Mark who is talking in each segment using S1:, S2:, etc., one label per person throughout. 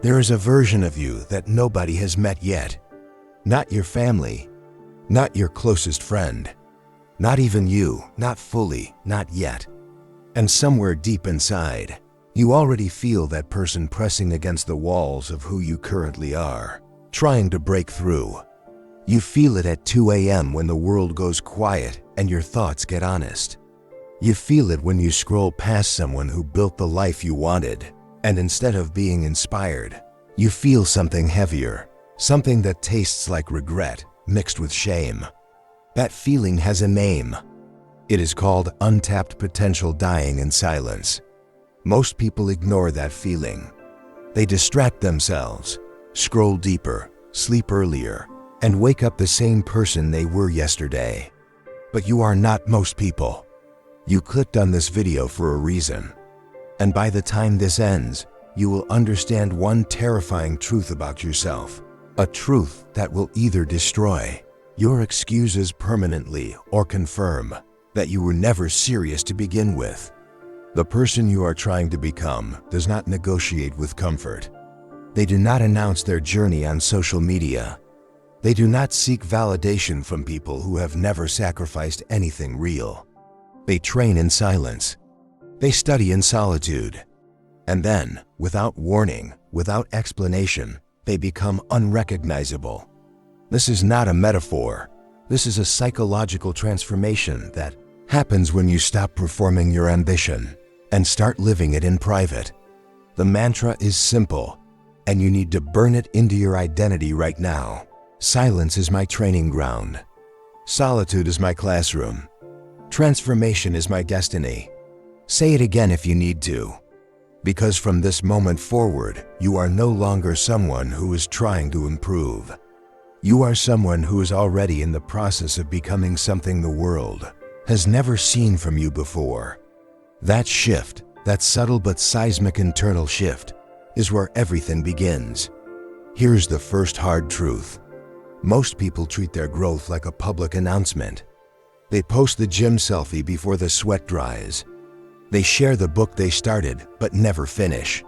S1: There is a version of you that nobody has met yet. Not your family, not your closest friend, not even you, not fully, not yet. And somewhere deep inside, you already feel that person pressing against the walls of who you currently are, trying to break through. You feel it at 2 a.m. when the world goes quiet and your thoughts get honest. You feel it when you scroll past someone who built the life you wanted, and instead of being inspired, you feel something heavier, something that tastes like regret mixed with shame. That feeling has a name. It is called untapped potential dying in silence. Most people ignore that feeling. They distract themselves, scroll deeper, sleep earlier, and wake up the same person they were yesterday. But you are not most people. You clicked on this video for a reason. And by the time this ends, you will understand one terrifying truth about yourself. A truth that will either destroy your excuses permanently or confirm that you were never serious to begin with. The person you are trying to become does not negotiate with comfort. They do not announce their journey on social media. They do not seek validation from people who have never sacrificed anything real. They train in silence. They study in solitude. And then, without warning, without explanation, they become unrecognizable. This is not a metaphor. This is a psychological transformation that happens when you stop performing your ambition and start living it in private. The mantra is simple, and you need to burn it into your identity right now. Silence is my training ground. Solitude is my classroom. Transformation is my destiny. Say it again if you need to. Because from this moment forward, you are no longer someone who is trying to improve. You are someone who is already in the process of becoming something the world has never seen from you before. That shift, that subtle but seismic internal shift, is where everything begins. Here's the first hard truth. Most people treat their growth like a public announcement. They post the gym selfie before the sweat dries. They share the book they started but never finish.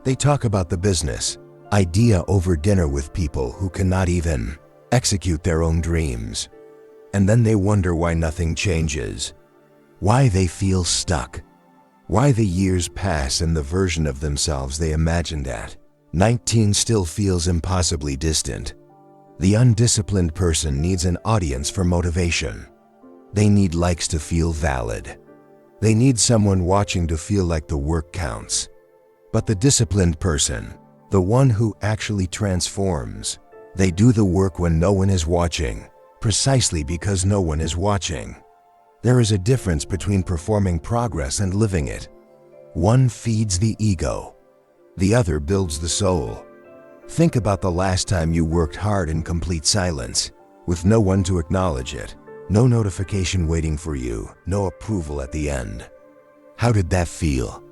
S1: They talk about the business idea over dinner with people who cannot even execute their own dreams. And then they wonder why nothing changes, why they feel stuck, why the years pass and the version of themselves they imagined at 19 still feels impossibly distant. The undisciplined person needs an audience for motivation. They need likes to feel valid. They need someone watching to feel like the work counts. But the disciplined person, the one who actually transforms, they do the work when no one is watching, precisely because no one is watching. There is a difference between performing progress and living it. One feeds the ego. The other builds the soul. Think about the last time you worked hard in complete silence, with no one to acknowledge it, no notification waiting for you, no approval at the end. How did that feel?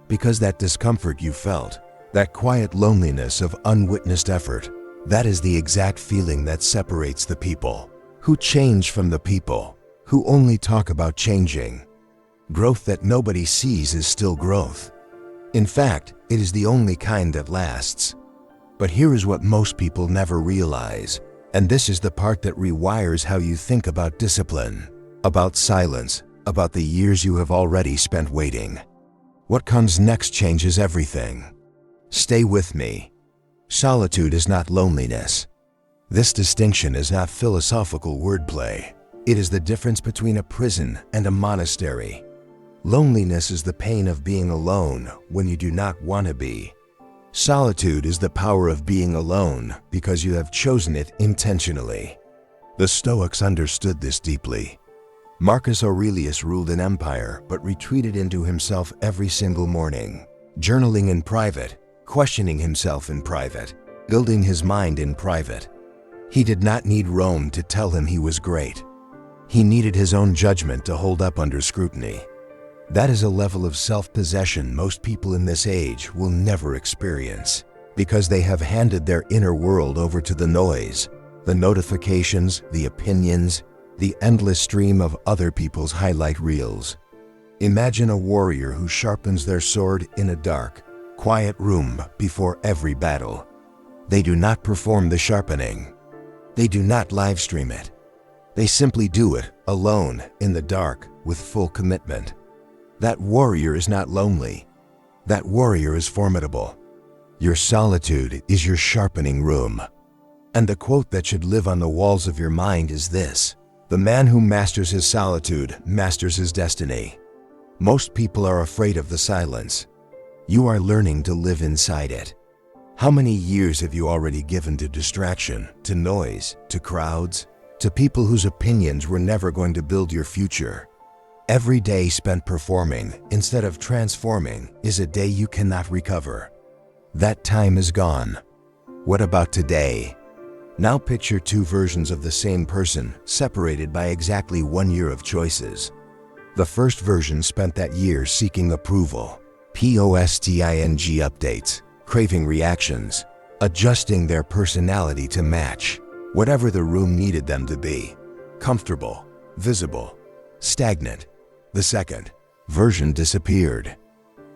S1: Because that discomfort you felt, that quiet loneliness of unwitnessed effort, that is the exact feeling that separates the people who change from the people who only talk about changing. Growth that nobody sees is still growth. In fact, it is the only kind that lasts. But here is what most people never realize, and this is the part that rewires how you think about discipline, about silence, about the years you have already spent waiting. What comes next changes everything. Stay with me. Solitude is not loneliness. This distinction is not philosophical wordplay. It is the difference between a prison and a monastery. Loneliness is the pain of being alone when you do not want to be. Solitude is the power of being alone because you have chosen it intentionally. The Stoics understood this deeply. Marcus Aurelius ruled an empire but retreated into himself every single morning, journaling in private, questioning himself in private, building his mind in private. He did not need Rome to tell him he was great. He needed his own judgment to hold up under scrutiny. That is a level of self-possession most people in this age will never experience because they have handed their inner world over to the noise, the notifications, the opinions, the endless stream of other people's highlight reels. Imagine a warrior who sharpens their sword in a dark, quiet room before every battle. They do not perform the sharpening. They do not live stream it. They simply do it alone in the dark with full commitment. That warrior is not lonely. That warrior is formidable. Your solitude is your sharpening room. And the quote that should live on the walls of your mind is this: "The man who masters his solitude masters his destiny." Most people are afraid of the silence. You are learning to live inside it. How many years have you already given to distraction, to noise, to crowds, to people whose opinions were never going to build your future? Every day spent performing instead of transforming is a day you cannot recover. That time is gone. What about today? Now picture two versions of the same person separated by exactly 1 year of choices. The first version spent that year seeking approval, posting updates, craving reactions, adjusting their personality to match whatever the room needed them to be, comfortable, visible, stagnant. The second version disappeared.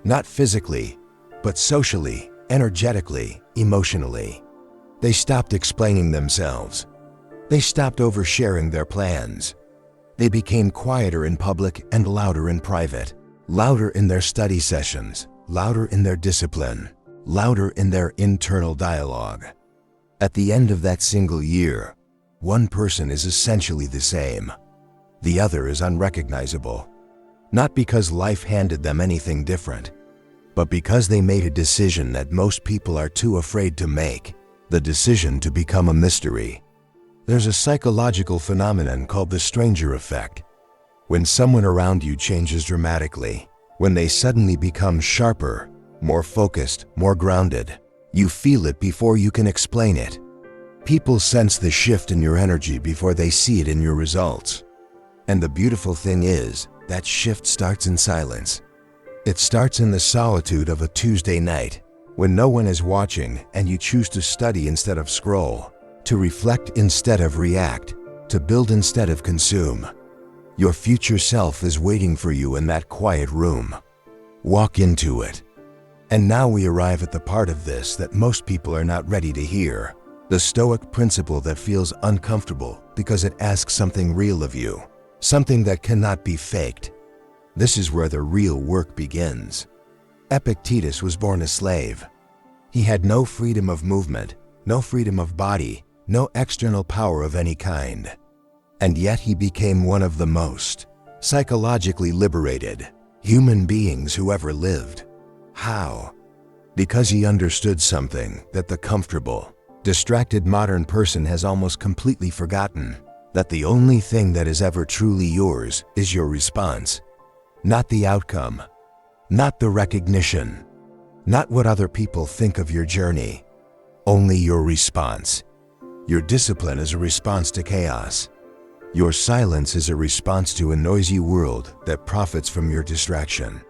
S1: Not physically, but socially, energetically, emotionally. They stopped explaining themselves. They stopped oversharing their plans. They became quieter in public and louder in private, louder in their study sessions, louder in their discipline, louder in their internal dialogue. At the end of that single year, one person is essentially the same. The other is unrecognizable. Not because life handed them anything different, but because they made a decision that most people are too afraid to make, the decision to become a mystery. There's a psychological phenomenon called the stranger effect. When someone around you changes dramatically, when they suddenly become sharper, more focused, more grounded, you feel it before you can explain it. People sense the shift in your energy before they see it in your results. And the beautiful thing is, that shift starts in silence. It starts in the solitude of a Tuesday night, when no one is watching and you choose to study instead of scroll, to reflect instead of react, to build instead of consume. Your future self is waiting for you in that quiet room. Walk into it. And now we arrive at the part of this that most people are not ready to hear, the Stoic principle that feels uncomfortable because it asks something real of you, something that cannot be faked. This is where the real work begins. Epictetus was born a slave. He had no freedom of movement, no freedom of body, no external power of any kind. And yet he became one of the most psychologically liberated human beings who ever lived. How? Because he understood something that the comfortable, distracted modern person has almost completely forgotten, that the only thing that is ever truly yours is your response. Not the outcome, not the recognition, not what other people think of your journey, only your response. Your discipline is a response to chaos. Your silence is a response to a noisy world that profits from your distraction.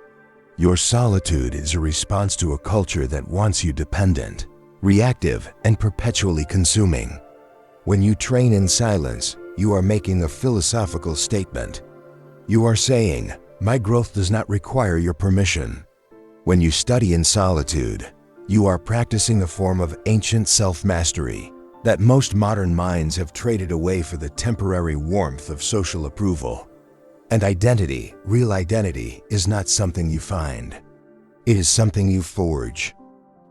S1: Your solitude is a response to a culture that wants you dependent, reactive, and perpetually consuming. When you train in silence, you are making a philosophical statement. You are saying, my growth does not require your permission. When you study in solitude, you are practicing a form of ancient self-mastery that most modern minds have traded away for the temporary warmth of social approval. And identity, real identity, is not something you find. It is something you forge.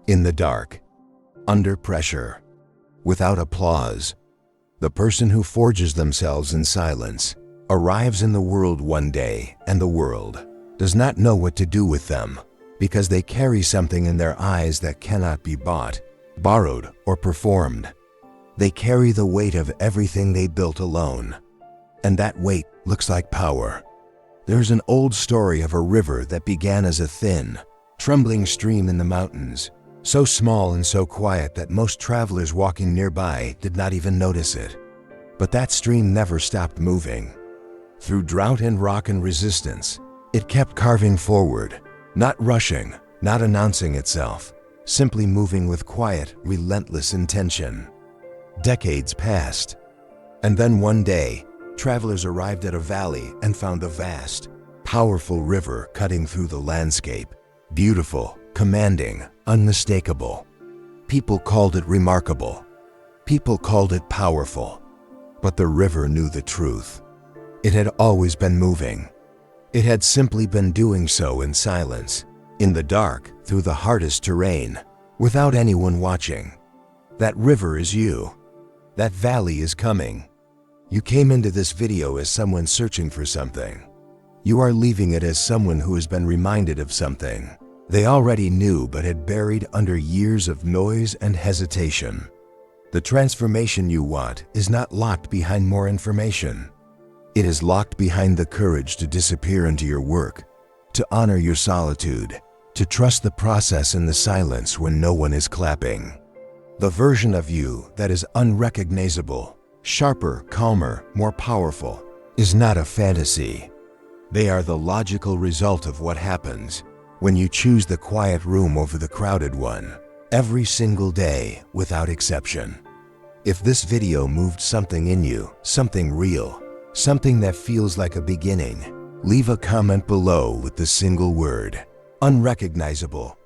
S1: In the dark, under pressure, without applause. The person who forges themselves in silence arrives in the world one day, and the world does not know what to do with them because they carry something in their eyes that cannot be bought, borrowed, or performed. They carry the weight of everything they built alone, and that weight looks like power. There's an old story of a river that began as a thin, trembling stream in the mountains, so small and so quiet that most travelers walking nearby did not even notice it. But that stream never stopped moving. Through drought and rock and resistance, it kept carving forward, not rushing, not announcing itself, simply moving with quiet, relentless intention. Decades passed, and then one day, travelers arrived at a valley and found a vast, powerful river cutting through the landscape, beautiful, commanding, unmistakable. People called it remarkable. People called it powerful. But the river knew the truth. It had always been moving. It had simply been doing so in silence, in the dark, through the hardest terrain, without anyone watching. That river is you. That valley is coming. You came into this video as someone searching for something. You are leaving it as someone who has been reminded of something they already knew but had buried under years of noise and hesitation. The transformation you want is not locked behind more information. It is locked behind the courage to disappear into your work, to honor your solitude, to trust the process in the silence when no one is clapping. The version of you that is unrecognizable, sharper, calmer, more powerful, is not a fantasy. They are the logical result of what happens when you choose the quiet room over the crowded one, every single day without exception. If this video moved something in you, something real, something that feels like a beginning, leave a comment below with the single word, unrecognizable.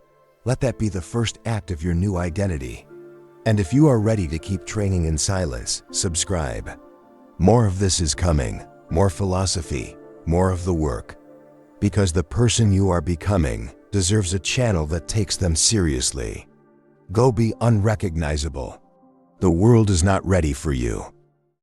S1: Let that be the first act of your new identity. And if you are ready to keep training in silence, subscribe. More of this is coming, more philosophy, more of the work. Because the person you are becoming deserves a channel that takes them seriously. Go be unrecognizable. The world is not ready for you.